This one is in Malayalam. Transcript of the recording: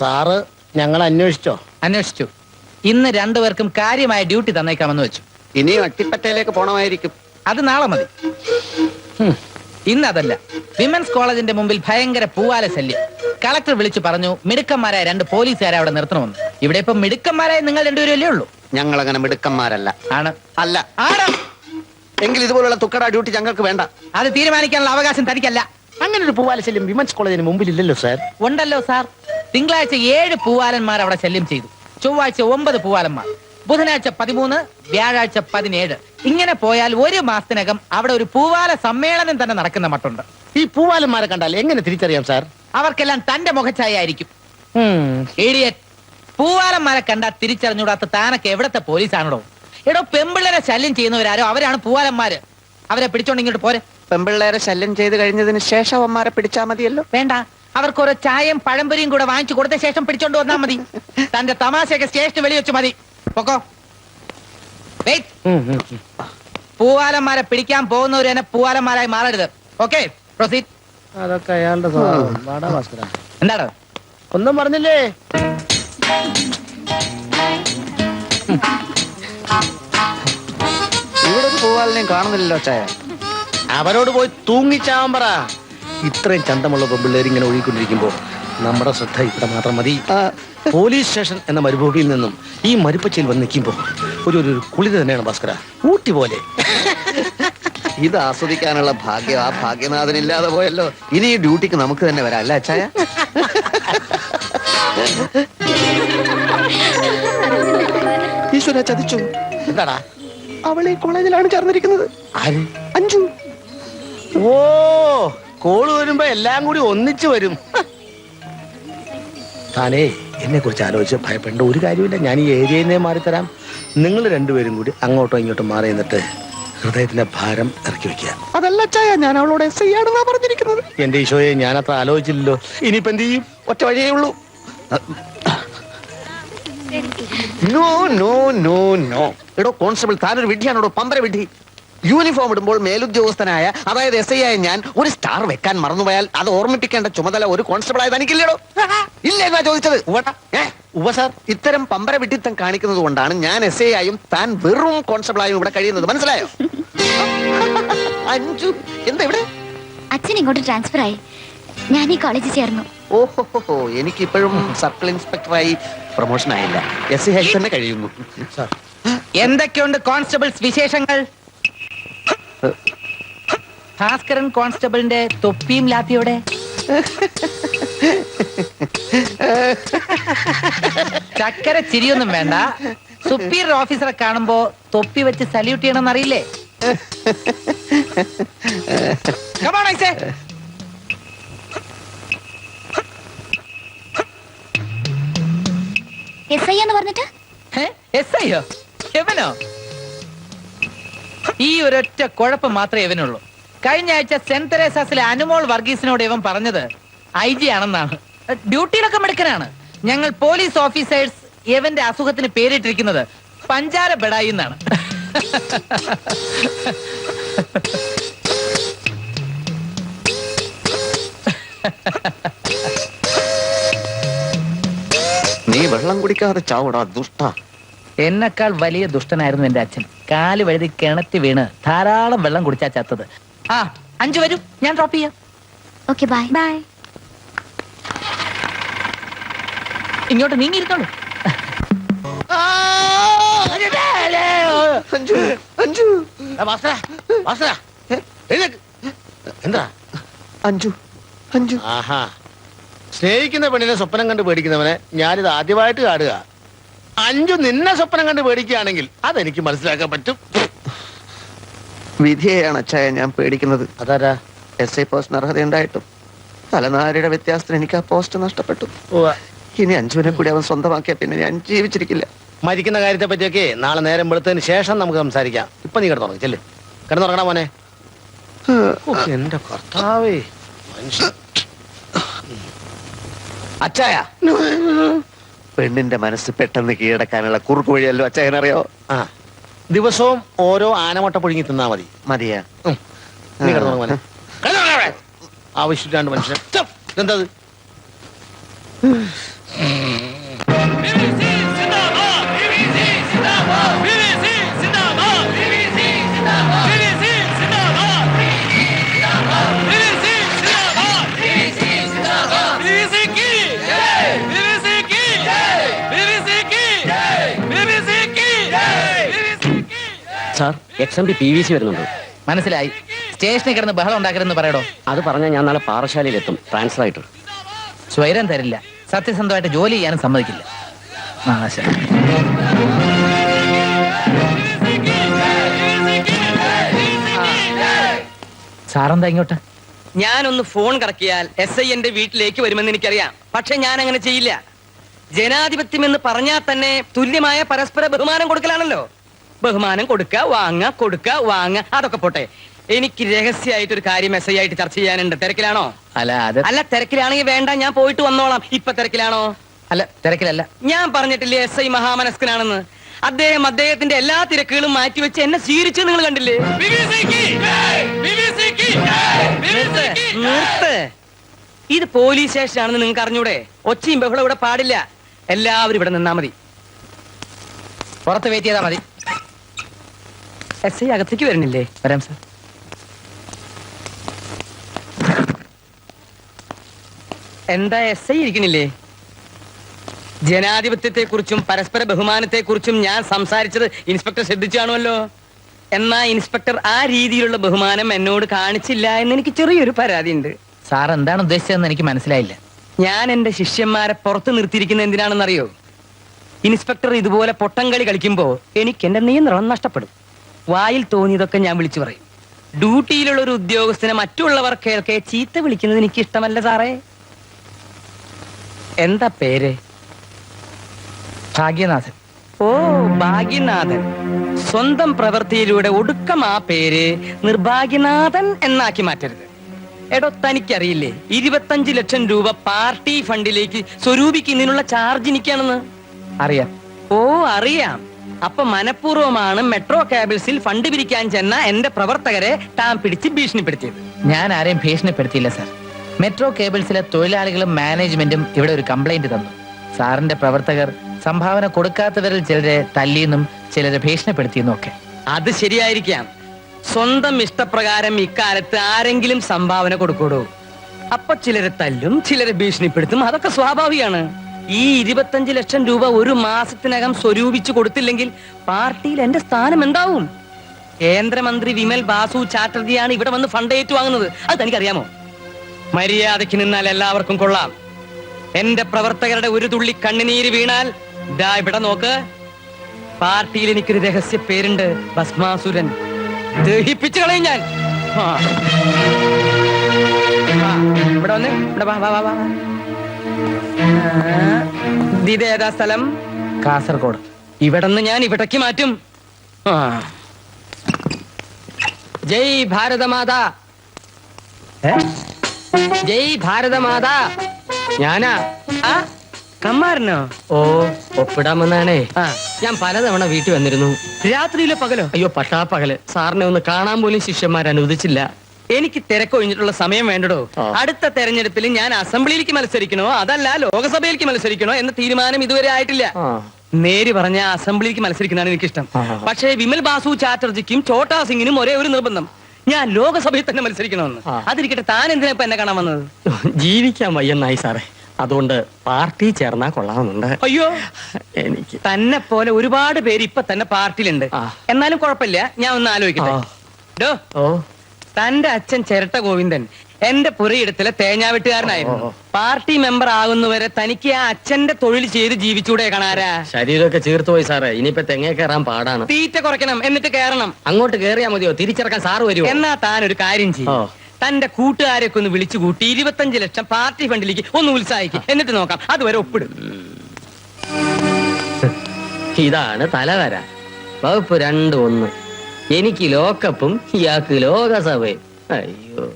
സാറ് ഞങ്ങൾ അന്വേഷിച്ചോ? അന്വേഷിച്ചു. ഇന്ന് രണ്ടുപേർക്കും കാര്യമായ ഡ്യൂട്ടി തന്നേക്കാമെന്ന് വെച്ചു. ഇനിയും അട്ടിപ്പറ്റയിലേക്ക് പോണമായിരിക്കും. അത് നാളെ മതി. ഇന്നതല്ല, വിമൻസ് കോളേജിന്റെ മുമ്പിൽ ഭയങ്കര പൂവാല ശല്യം. കളക്ടർ വിളിച്ചു പറഞ്ഞു മിടുക്കന്മാരായ 2 പോലീസുകാരെ അവിടെ നിർത്തണമെന്ന്. ഇവിടെ ഇപ്പൊ മിടുക്കന്മാരായ നിങ്ങൾ രണ്ടുപേരല്ലേ ഉള്ളൂ. ഞങ്ങൾ അങ്ങനെ മിടുക്കന്മാരല്ല. ആണ്. അല്ല. ആണ്. എങ്കിൽ ഇതുപോലുള്ള തുക്കട ഡ്യൂട്ടി ഞങ്ങൾക്ക് വേണ്ട. അത് തീരുമാനിക്കാനുള്ള അവകാശം തനിക്കല്ല. അങ്ങനെ ഒരു പൂവാല ശല്യം വിമൻസ് കോളേജിന് മുമ്പിൽ ഇല്ലല്ലോ സാർ. ഉണ്ടല്ലോ സാർ. തിങ്കളാഴ്ച 7 പൂവാലന്മാർ അവിടെ ശല്യം ചെയ്തു. ചൊവ്വാഴ്ച 9 പൂവാലന്മാർ, ബുധനാഴ്ച 13, വ്യാഴാഴ്ച 17. ഇങ്ങനെ പോയാൽ 1 മാസത്തിനകം അവിടെ ഒരു പൂവാല സമ്മേളനം തന്നെ നടക്കുന്ന മട്ടുണ്ട്. ഈ പൂവാലന്മാരെ കണ്ടാൽ എങ്ങനെ തിരിച്ചറിയാം സാർ? അവർക്കെല്ലാം തന്റെ മുഖച്ഛായ ആയിരിക്കും. ഇഡിയറ്റ്. പൂവാലന്മാരെ കണ്ടാൽ തിരിച്ചറിഞ്ഞൂടാത്ത താനൊക്കെ എവിടത്തെ പോലീസാണോ? എടോ, പെമ്പിള്ളേരെ ശല്യം ചെയ്യുന്നവരാരോ അവരാണ് പൂവാലന്മാര്. അവരെ പിടിച്ചോണ്ട് ഇങ്ങോട്ട് പോരെ. പെമ്പിള്ളേരെ ശല്യം ചെയ്ത് കഴിഞ്ഞതിന് ശേഷം അവന്മാരെ പിടിച്ചാ മതിയല്ലോ. വേണ്ട, അവർക്ക് ഓരോ ചായയും പഴംപൊരിയും കൂടെ വാങ്ങിച്ചു കൊടുത്ത ശേഷം പിടിച്ചോണ്ട് വന്നാ മതി. തന്റെ തമാശയൊക്കെ സ്റ്റേഷന് വെളി വെച്ച് മതി. പൊക്കോ. പൂവാലന്മാരെ പിടിക്കാൻ പോകുന്നവര് തന്നെ പൂവാലന്മാരായി മാറരുത്. Okay, proceed. അതൊക്കെ അയാളുടെ എന്താണ്? ഒന്നും പറഞ്ഞില്ലേ? ഇവിടെ ഒരു പൂവാലിനെയും കാണുന്നില്ലല്ലോ ചായ. അവരോട് പോയി തൂങ്ങിച്ചാവാൻ പറ. ഇത്രയും ചന്തമുള്ള പെമ്പിള്ളേർ ഇങ്ങനെ ഒഴുകിക്കൊണ്ടിരിക്കുമ്പോ നമ്മുടെ ശ്രദ്ധ ഇവിടെ മാത്രം മതി. പോലീസ് സ്റ്റേഷൻ എന്ന മരുഭൂമിയിൽ നിന്നും ഈ മരുപ്പച്ചയിൽ വന്ന് നിൽക്കുമ്പോ ഒരു കുളിര് തന്നെയാണ് ഭാസ്കര. ഊട്ടി പോലെ. ഇത് ആസ്വദിക്കാനുള്ള ഭാഗ്യം ആ ഭാഗ്യനാഥനില്ലാതെ പോയല്ലോ. ഇനി ഈ ഡ്യൂട്ടിക്ക് നമുക്ക് തന്നെ വരാം, അല്ല അച്ചായ? ഈശ്വര, ചതിച്ചു. എന്താടാ? അവൾ ഈ കോളേജിലാണ് ചേർന്നിരിക്കുന്നത്. ആര്? അഞ്ജു. ഓ, കോള് വരുമ്പോ എല്ലാം കൂടി ഒന്നിച്ചു വരും. താനേ എന്നെ കുറിച്ച് ആലോചിച്ച് ഭയപ്പെടേണ്ട ഒരു കാര്യമില്ല. ഞാൻ ഈ ഏരിയയിൽ നിന്നേ മാറിത്തരാം. നിങ്ങൾ രണ്ടുപേരും കൂടി അങ്ങോട്ടോ ഇങ്ങോട്ടും മാറി നിന്നിട്ട് ഹൃദയത്തിന്റെ ഭാരം ഇറക്കി വെക്കുക. അതല്ല ചായ, ഞാൻ അവളോട് SI ആണെന്നാ പറഞ്ഞിരിക്കുന്നത്. എന്റെ ഈശോയെ, ഞാൻ അത്ര ആലോചിച്ചില്ലല്ലോ. ഇനിയിപ്പോ എന്ത് ചെയ്യും? ഒറ്റ വഴിയേ ഉള്ളൂ. No no no no. എടോ കോൺസ്റ്റബിൾ, താനൊരു വിഡ്ഢിയാണോടോ, പമ്പര വിഡ്ഢി. യൂണിഫോം ഇടുമ്പോൾ മേലുദ്യോഗസ്ഥനായ, അതായത് SI ആയ ഞാൻ ഒരു സ്റ്റാർ വെക്കാൻ മറന്നുപോയാൽ അത് ഓർമ്മിപ്പിക്കേണ്ട ചുമതല ഒരു കോൺസ്റ്റബിൾ ആയത് എനിക്കില്ലടോ. ഇല്ലെന്നാ ചോദിച്ചത്. സാർ, ഇത്തരം പമ്പര വിഡ്ഢിത്തം കാണിക്കുന്നത് കൊണ്ടാണ് ഞാൻ SI ആയും താൻ വെറും കോൺസ്റ്റബിൾ ആയും ഇവിടെ കഴിയുന്നത്. മനസ്സിലായോ? അഞ്ജു, എന്താ ഇവിടെ? അച്ഛൻ ഇങ്ങോട്ട് ട്രാൻസ്ഫർ ആയി. ഞാൻ ഈ കോളേജിൽ ചേർന്നു. ഓഹോ, എനിക്ക് ഇപ്പോഴും സർക്കിൾ ഇൻസ്പെക്ടറായി പ്രൊമോഷൻ ആയില്ല. SI ആയി തന്നെ കഴിയുന്നു. എന്തൊക്കെയുണ്ട് കോൺസ്റ്റബിൾസ് വിശേഷങ്ങൾ? ഭാസ്കരൻ കോൺസ്റ്റബിളിന്റെ തൊപ്പിയും ലാത്തിയോടെ. ചക്കര ചിരിയൊന്നും വേണ്ട. സുപ്പീരിയർ ഓഫീസറെ കാണുമ്പോ തൊപ്പി വെച്ച് സല്യൂട്ട് ചെയ്യണമെന്ന് അറിയില്ലേ? SI എന്ന് പറഞ്ഞിട്ട് SIയോ? എവനോ? ഈ ഒരൊറ്റ കുഴപ്പം മാത്രമേ ഇവനുള്ളൂ. കഴിഞ്ഞ ആഴ്ച സെന്റ് തെരേസാസിലെ അനുമോൾ വർഗീസിനോട് ഇവൻ പറഞ്ഞത് IG ആണെന്നാണ്. ഡ്യൂട്ടിയിലൊക്കെ മിടുക്കനാണ്. ഞങ്ങൾ പോലീസ് ഓഫീസേഴ്സ് ഇവന്റെ അസുഖത്തിന് പേരിട്ടിരിക്കുന്നത് പഞ്ചാര ബെടായി എന്നാണ്. നീ വെള്ളം കുടിക്കാതെ ചാവടാ ദുഷ്ട. എന്നെക്കാൾ വലിയ ദുഷ്ടനായിരുന്നു എന്റെ അച്ഛൻ. കാല് വഴുതി കിണറ്റി വീണ് ധാരാളം വെള്ളം കുടിച്ചാ ചത്തത്. അഞ്ചു വരൂ, ഞാൻ ഡ്രോപ്പ് ചെയ്യാം. Okay, bye bye. ഇങ്ങോട്ട് നീങ്ങിയിരുന്നോളൂ. എന്താ അഞ്ജു? അഞ്ജു, ആഹാ, സ്നേഹിക്കുന്ന പെണ്ണിനെ സ്വപ്നം കണ്ട് പേടിക്കുന്നവനെ ഞാനിത് ആദ്യമായിട്ട് കാണുക. അഞ്ജു നിന്നെ സ്വപ്നം കണ്ട് പേടിക്കുകയാണെങ്കിൽ അതെനിക്ക് മനസ്സിലാക്കാൻ പറ്റും. വിധിയെയാണ് അച്ചായ ഞാൻ പേടിക്കുന്നത്. അതാരാ? SI പോസ്റ്റിന് അർഹതയുണ്ടായിട്ടും തലനാരിയുടെ വ്യത്യാസത്തിന് എനിക്ക് ആ പോസ്റ്റ് നഷ്ടപ്പെട്ടു. ഇനി അഞ്ജുവിനെ കൂടി അവൻ സ്വന്തമാക്കിയ പിന്നെ ഞാൻ ജീവിച്ചിരിക്കില്ല. മരിക്കുന്ന കാര്യത്തെ പറ്റിയൊക്കെ നാളെ നേരം വെളുത്തതിന് ശേഷം നമുക്ക് സംസാരിക്കാം. ഇപ്പൊ നീ കിടന്നുറങ്ങി ചെല്ല്. കിടന്നുറങ്ങണ മോനെ. എന്റെ കർത്താവേ, മനുഷ്യൻ. അച്ചായ, പെണ്ണിന്റെ മനസ്സ് പെട്ടെന്ന് കീഴടക്കാനുള്ള കുറുക്കു വഴിയല്ലോ അച്ചായനറിയോ? ദിവസവും ഓരോ ആനമുട്ട പുഴുങ്ങി തിന്നാ മതി. മതിയാ? നീ കിടന്നുറങ്ങ മോനെ. ആവശ്യമില്ലാണ്ട് മനുഷ്യൻ. എന്തത്? സാർ XMP PVC വരുന്നുണ്ട്. മനസ്സിലായി. സ്റ്റേഷനിൽ കിടന്ന് ബഹളം ഉണ്ടാക്കരുതെന്ന് പറയടോ. അത് പറഞ്ഞാൽ ഞാൻ നാളെ പാറശാലയിൽ എത്തും, ട്രാൻസ്ഫർ ആയിട്ട്. സ്വൈരം തരില്ല, സത്യസന്ധമായിട്ട് ജോലി ചെയ്യാനും സമ്മതിക്കില്ല. നാശം. സാറെന്താ ഇങ്ങോട്ട്? ഞാനൊന്ന് ഫോൺ കറക്കിയാൽ SI എന്റെ വീട്ടിലേക്ക് വരുമെന്ന് എനിക്കറിയാം. പക്ഷെ ഞാൻ അങ്ങനെ ചെയ്യില്ല. ജനാധിപത്യം എന്ന് പറഞ്ഞാൽ തന്നെ തുല്യമായ പരസ്പര ബഹുമാനം കൊടുക്കലാണല്ലോ. ബഹുമാനം കൊടുക്കുക, വാങ്ങ, കൊടുക്കുക, വാങ്ങ, അതൊക്കെ പോട്ടെ. എനിക്ക് രഹസ്യമായിട്ട് ഒരു കാര്യം SI ആയിട്ട് ചർച്ച ചെയ്യാനുണ്ട്. തിരക്കിലാണോ? അല്ല, തിരക്കിലാണെങ്കിൽ വേണ്ട, ഞാൻ പോയിട്ട് വന്നോളാം. ഇപ്പൊ തിരക്കിലാണോ? അല്ല, തിരക്കിലല്ല. ഞാൻ പറഞ്ഞിട്ടില്ലേ SI മഹാമനസ്കനാണെന്ന്? അദ്ദേഹം അദ്ദേഹത്തിന്റെ എല്ലാ തിരക്കുകളും മാറ്റിവെച്ച് എന്നെ സ്വീകരിച്ചു. നിങ്ങൾ കണ്ടില്ലേ? നിർത്ത്. ഇത് പോലീസ് സ്റ്റേഷനാണെന്ന് നിങ്ങൾക്ക് അറിഞ്ഞൂടെ? ഒച്ചയും ബഹളം ഇവിടെ പാടില്ല. എല്ലാവരും ഇവിടെ നിന്നാ മതി. പുറത്ത് വെയിറ്റ് ചെയ്താൽ മതി. SI അകത്തേക്ക് വരുന്നില്ലേ? വരാം സാർ. എന്താ SI ഇരിക്കണില്ലേ? ജനാധിപത്യത്തെ കുറിച്ചും പരസ്പര ബഹുമാനത്തെ കുറിച്ചും ഞാൻ സംസാരിച്ചത് ഇൻസ്പെക്ടർ ശ്രദ്ധിച്ചു കാണുമല്ലോ. എന്നാ ഇൻസ്പെക്ടർ ആ രീതിയിലുള്ള ബഹുമാനം എന്നോട് കാണിച്ചില്ല എന്ന് എനിക്ക് ചെറിയൊരു പരാതിയുണ്ട്. സാർ എന്താണ് ഉദ്ദേശിച്ചതെന്ന് എനിക്ക് മനസ്സിലായില്ല. ഞാൻ എന്റെ ശിഷ്യന്മാരെ പുറത്ത് നിർത്തിയിരിക്കുന്ന എന്തിനാണെന്നറിയോ? ഇൻസ്പെക്ടർ ഇതുപോലെ പൊട്ടംകളി കളിക്കുമ്പോ എനിക്ക് എന്റെ നിയന്ത്രണം നഷ്ടപ്പെടും. വായിൽ തോന്നിയതൊക്കെ ഞാൻ വിളിച്ചു പറയും. ഡ്യൂട്ടിയിലുള്ള ഒരു ഉദ്യോഗസ്ഥനെ മറ്റുള്ളവർ കേൾക്കെ ചീത്ത വിളിക്കുന്നത് എനിക്ക് ഇഷ്ടമല്ല സാറേ. എന്താ പേര്? ഭാഗ്യനാഥൻ. ഓ, ഭാഗ്യനാഥൻ. സ്വന്തം പ്രവൃത്തിയിലൂടെ ഒടുക്കം ആ പേര് നിർഭാഗ്യനാഥൻ എന്നാക്കി മാറ്റരുത്. എടോ, തനിക്കറിയില്ലേ 25 ലക്ഷം രൂപ പാർട്ടി ഫണ്ടിലേക്ക് സ്വരൂപിക്കുന്നതിനുള്ള ചാർജ് എനിക്കാണെന്ന്? അറിയാം. ഓ, അറിയാം. അപ്പൊ മനഃപൂർവ്വമാണ് മെട്രോ കേബിൾസിൽ ഫണ്ട് പിരിക്കാൻ ചെന്ന എന്റെ പ്രവർത്തകരെ താൻ പിടിച്ച് ഭീഷണിപ്പെടുത്തിയത്. ഞാൻ ആരെയും ഭീഷണിപ്പെടുത്തിയില്ല സാർ. മെട്രോ കേബിൾസിലെ തൊഴിലാളികളും മാനേജ്മെന്റും ഇവിടെ ഒരു കംപ്ലൈന്റ് തന്നു. സാറിന്റെ പ്രവർത്തകർ സംഭാവന കൊടുക്കാത്തവരിൽ ചിലരെ തല്ലിയെന്നും ചിലരെ ഭീഷണിപ്പെടുത്തിയെന്നും ഒക്കെ. അത് ശരിയായിരിക്കാം. സ്വന്തം ഇഷ്ടപ്രകാരം ഇക്കാലത്ത് ആരെങ്കിലും സംഭാവന കൊടുക്കൂടോ? അപ്പൊ ചിലരെ തല്ലും, ചിലരെ ഭീഷണിപ്പെടുത്തും. അതൊക്കെ സ്വാഭാവികമാണ്. ഈ 25 ലക്ഷം രൂപ ഒരു മാസത്തിനകം സ്വരൂപിച്ചു കൊടുത്തില്ലെങ്കിൽ പാർട്ടിയിൽ എന്റെ സ്ഥാനം എന്താവും? കേന്ദ്രമന്ത്രി വിമൽ ബാസു ചാറ്റർജിയാണ് ഇവിടെ വന്ന് ഫണ്ട് ഏറ്റുവാങ്ങുന്നത്. അത് തനിക്കറിയാമോ? മര്യാദയ്ക്ക് നിന്നാൽ എല്ലാവർക്കും കൊള്ളാം. എന്റെ പ്രവർത്തകരുടെ ഒരു തുള്ളി കണ്ണുനീര് വീണാൽ ദാ ഇവിടെ നോക്ക്. പാർട്ടിയിൽ എനിക്കൊരു രഹസ്യ പേരുണ്ട്, ഭസ്മാസുരൻ. ദഹിപ്പിച്ചു കളയും ഞാൻ. ഇവിടെ വന്ന് ഇവിടെ വാ, വാ, വാ, വാ. ഇതേതാ സ്ഥലം? കാസർഗോഡ്. ഇവിടെന്ന് ഞാൻ ഇവിടേക്ക് മാറ്റും. ജയ് ഭാരതമാതാ, ജയ് ഭാരതമാതാ. ഞാനാ. ആ, കമ്മാരനോ? ഓ, ഒപ്പിടാമെന്നാണേ. ഞാൻ പലതവണ വീട്ടിൽ വന്നിരുന്നു. രാത്രിയിലെ പകലോ? അയ്യോ, പട്ടാപ്പകല്. സാറിനെ ഒന്ന് കാണാൻ പോലും ശിഷ്യന്മാർ അനുവദിച്ചില്ല. എനിക്ക് തിരക്കൊഴിഞ്ഞിട്ടുള്ള സമയം വേണ്ടടോ. അടുത്ത തെരഞ്ഞെടുപ്പിൽ ഞാൻ അസംബ്ലിയിലേക്ക് മത്സരിക്കണോ അതല്ല ലോകസഭയിലേക്ക് മത്സരിക്കണോ എന്ന തീരുമാനം ഇതുവരെ ആയിട്ടില്ല. നേര് പറഞ്ഞ അസംബ്ലിക്ക് മത്സരിക്കുന്നതാണ് എനിക്കിഷ്ടം. പക്ഷേ വിമൽ ബാസു ചാറ്റർജിക്കും ഛോട്ടാ സിംഗിനും ഒരേ ഒരു നിർബന്ധം, ഞാൻ ലോകസഭയിൽ തന്നെ മത്സരിക്കണമെന്ന്. അതിരിക്കട്ടെ, താൻ എന്തിനാ ഇപ്പൊ എന്നെ കാണാൻ വന്നത്? ജീവിക്കാൻ വയ്യെന്നായി സാറേ, അതുകൊണ്ട് പാർട്ടി ചേർന്നാ കൊള്ളാമെന്നുണ്ട്. അയ്യോ, എനിക്ക് തന്നെ പോലെ ഒരുപാട് പേര് ഇപ്പൊ തന്നെ പാർട്ടിയിലുണ്ട്. എന്നാലും കുഴപ്പമില്ല, ഞാൻ ഒന്ന് ആലോചിക്കട്ടെ. ഡോ, തന്റെ അച്ഛൻ ചിരട്ട ഗോവിന്ദൻ എന്റെ പുരയിടത്തിലെ തേങ്ങാവെട്ടുകാരനായിരുന്നു. പാർട്ടി മെമ്പർ ആകുന്നവരെ തനിക്ക് ആ അച്ഛന്റെ തൊഴിൽ ചെയ്ത് ജീവിച്ചൂടെ കാണാരാ? ശരീരമൊക്കെ ചീർത്തു പോയി സാറേ. ഇനിയിപ്പോ തെങ്ങ കയറാൻ പാടാണ്. തീറ്റ കുറയ്ക്കണം, എന്നിട്ട് കയറണം. അങ്ങോട്ട് കേറിയാ മതിയോ? തിരിച്ചിറക്കാൻ സാറ് വരുമോ? എന്നാ താൻ ഒരു കാര്യം ചെയ്യും, തന്റെ കൂട്ടുകാരൊക്കെ ഒന്ന് വിളിച്ചു കൂട്ടി 25 ലക്ഷം പാർട്ടി ഫണ്ടിലേക്ക് ഒന്ന് ഉത്സാഹിക്കും. എന്നിട്ട് നോക്കാം, അതുവരെ ഒപ്പിടും. ഇതാണ് തലവര. വകുപ്പ് 2-1. എനിക്ക് ലോക്കപ്പും ഇയാൾക്ക് ലോകസഭയും. അയ്യോ.